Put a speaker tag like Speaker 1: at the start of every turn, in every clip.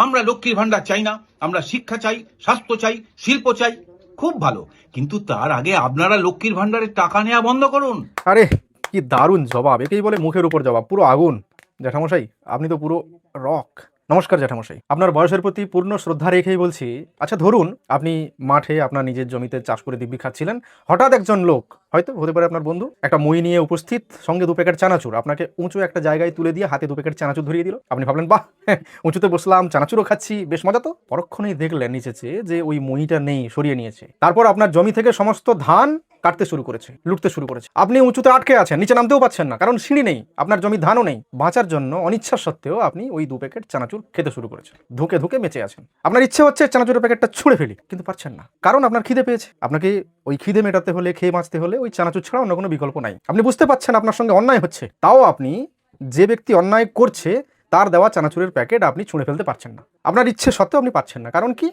Speaker 1: আমরা লক্ষ্মীর ভান্ডার চাই না, আমরা শিক্ষা চাই, স্বাস্থ্য চাই, শিল্প চাই। খুব ভালো, কিন্তু তার আগে আপনারা লক্ষ্মীর ভান্ডারের টাকা নেওয়া বন্ধ করুন।
Speaker 2: আরে কি দারুণ জবাব! একেই বলে মুখের উপর জবাব, পুরো আগুন। জ্যাঠামশাই, আপনি তো পুরো রক। নমস্কার জ্যাঠামশাই, আপনার বয়সের প্রতি পূর্ণ শ্রদ্ধা রেখেই বলছি। আচ্ছা ধরুন আপনি মাঠে আপনার নিজের জমিতে চাষ করে দিব্যি খাচ্ছিলেন, হঠাৎ একজন লোক, হয়তো হতে পারে আপনার বন্ধু, একটা মই নিয়ে উপস্থিত, সঙ্গে 2 প্যাকেট চানাচুর আপনাকে উঁচু একটা জায়গায় তুলে দিয়ে হাতে 2 প্যাকেট চানাচুর ধরিয়ে দিল। আপনি ভাবলেন বাহ, উঁচুতে বসলাম, চানাচুরও খাচ্ছি, বেশ মজা তো। পরক্ষণেই দেখলেন নিচেছে যে ওই মইটা নেই, সরিয়ে নিয়েছে। তারপর আপনার জমি থেকে সমস্ত ধান কাটতে শুরু করেছে, লুটতে শুরু করেছে। আপনি উঁচুতে আটকে আছেন, নিচে নামতেও পাচ্ছেন না, কারণ সিঁড়ি নেই, আপনার জমি ধানও নেই। বাঁচার জন্য অনিচ্ছা সত্ত্বেও আপনি ওই 2 প্যাকেট চানাচুর খেতে শুরু করেছেন। ধুকে ধুকে বেঁচে আছেন। আপনার ইচ্ছে হচ্ছে চানাচুরের প্যাকেটটা ছুঁড়ে ফেলি, কিন্তু পারছেন না, কারণ আপনার খিদে পেয়েছে। আপনাকে ওই খিদে মেটাতে হলে, খেয়ে বাঁচতে হলে ওই চানাচুর ছাড়া অন্য কোনো বিকল্প নাই। আপনি বুঝতে পারছেন আপনার সঙ্গে অন্যায় হচ্ছে, তাও আপনি যে ব্যক্তি অন্যায় করছে তার দেওয়া চানাচুরের প্যাকেট আপনি ছুঁড়ে ফেলতে পারছেন না। আপনার ইচ্ছে সত্ত্বেও আপনি পারছেন না, কারণ কি,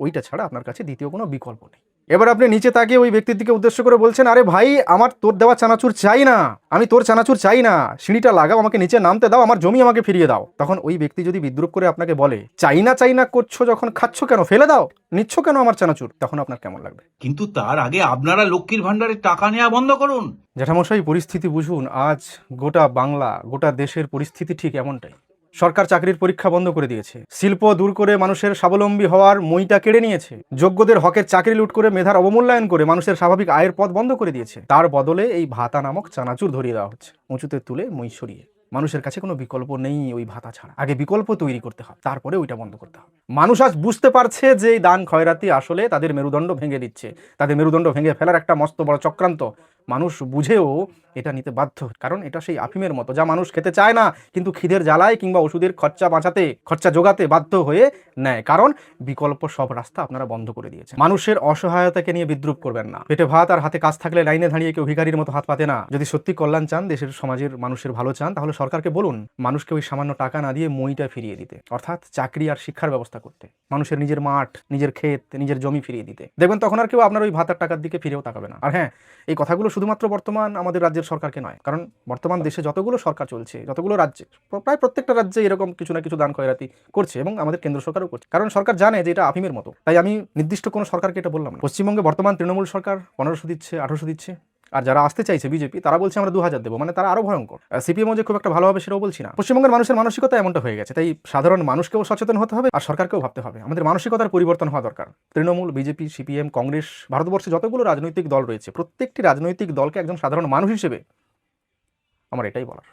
Speaker 2: ওইটা ছাড়া আপনার কাছে দ্বিতীয় কোনো বিকল্প নেই। এবার আপনি নিচে তাকিয়ে ওই ব্যক্তির দিকে উদ্দেশ্য করে বলছেন, আরে ভাই, আমার তোর দেওয়া চানাচুর চাই না, আমি তোর চানাচুর চাই না, সিঁড়িটা লাগাও, আমাকে নিচে নামতে দাও, আমার জমি আমাকে ফিরিয়ে দাও। তখন ওই ব্যক্তি যদি বিদ্রুপ করে আপনাকে বলে, চাই না করছো যখন, খাচ্ছ কেন, ফেলে দাও, নিচ্ছ কেন আমার চানাচুর, তখন আপনার কেমন লাগবে?
Speaker 1: কিন্তু তার আগে আপনারা লক্ষ্মীর ভান্ডারের টাকা নেওয়া বন্ধ করুন।
Speaker 2: জ্যাঠামশাই, পরিস্থিতি বুঝুন। আজ গোটা বাংলা, গোটা দেশের পরিস্থিতি ঠিক এমনটাই। সরকার চাকরির পরীক্ষা বন্ধ করে দিয়েছে, শিল্প দূর করে মানুষের স্বাবলম্বী হওয়ার মইটা কেড়ে নিয়েছে, যোগ্যদের হকের চাকরি লুট করে মেধার অবমূল্যায়ন করে মানুষের স্বাভাবিক আয়ের পথ বন্ধ করে দিয়েছে। তার বদলে এই ভাতা নামক চানাচুর ধরিয়ে দেওয়া হচ্ছে, উঁচুতে তুলে মই সরিয়ে। মানুষের কাছে কোনো বিকল্প নেই ওই ভাতা ছাড়া। আগে বিকল্প তৈরি করতে হবে, তারপরে ওইটা বন্ধ করতে হবে। মানুষ আজ বুঝতে পারছে যে এই দান খয়রাতি আসলে তাদের মেরুদণ্ড ভেঙে দিচ্ছে, তাদের মেরুদণ্ড ভেঙে ফেলার একটা মস্ত বড় চক্রান্ত। মানুষ বুঝেও এটা নিতে বাধ্য, কারণ এটা সেই আফিমের মতো, যা মানুষ খেতে চায় না, কিন্তু খিদের জ্বালায় কিংবা ওষুধের খরচা জোগাতে বাধ্য হয়ে নেয়, কারণ বিকল্প সব রাস্তা আপনারা বন্ধ করে দিয়েছেন। মানুষের অসহায়তাকে নিয়ে বিদ্রুপ করবেন না। পেটে ভাত আর হাতে কাজ থাকলে লাইনে দাঁড়িয়ে কেউ ভিখারির মতো হাত পাতে না। যদি সত্যি কল্যাণ চান, দেশের সমাজের মানুষের ভালো চান, তাহলে সরকারকে বলুন মানুষকে ওই সামান্য টাকা না দিয়ে মইটা ফিরিয়ে দিতে, অর্থাৎ চাকরি আর শিক্ষার ব্যবস্থা করতে, মানুষের নিজের মাঠ, নিজের ক্ষেত, নিজের জমি ফিরিয়ে দিতে। দেখবেন তখন আর কেউ আপনার ওই ভাতার টাকার দিকে ফিরেও তাকাবে না। আর হ্যাঁ, এই কথাগুলো শুধুমাত্র বর্তমান আমাদের রাজ্যের সরকারকে নয়, কারণ বর্তমান দেশে যতগুলো সরকার চলছে, যতগুলো রাজ্যে, প্রায় প্রত্যেকটা রাজ্যে এরকম কিছু না কিছু দান খয়রাতি করছে, এবং আমাদের কেন্দ্র সরকারও করছে, কারণ সরকার জানে যে এটা আফিমের মতো। তাই আমি নির্দিষ্ট কোনো সরকারকে এটা বললাম না। পশ্চিমবঙ্গে বর্তমান তৃণমূল সরকার 1500 দিচ্ছে, 1800 দিচ্ছে, আর যারা আসতে চাইছে বিজেপি, তারা বলছে আমরা 2000 দেবো, মানে তারা আরো ভয়ঙ্কর। সিপিএমও যে খুব একটা ভালো হবে সেটাও বলছি না। পশ্চিমবঙ্গের মানুষের মানসিকতা এমনটা হয়ে গেছে, তাই সাধারণ মানুষকেও সচেতন হতে হবে আর সরকারকেও ভাবতে হবে। আমাদের মানসিকতার পরিবর্তন হওয়া দরকার। তৃণমূল, বিজেপি, সিপিএম, কংগ্রেস, ভারতবর্ষে যতগুলো রাজনৈতিক দল রয়েছে, প্রত্যেকটি রাজনৈতিক দলকে একজন সাধারণ মানুষ হিসেবে আমার এটাই বলার।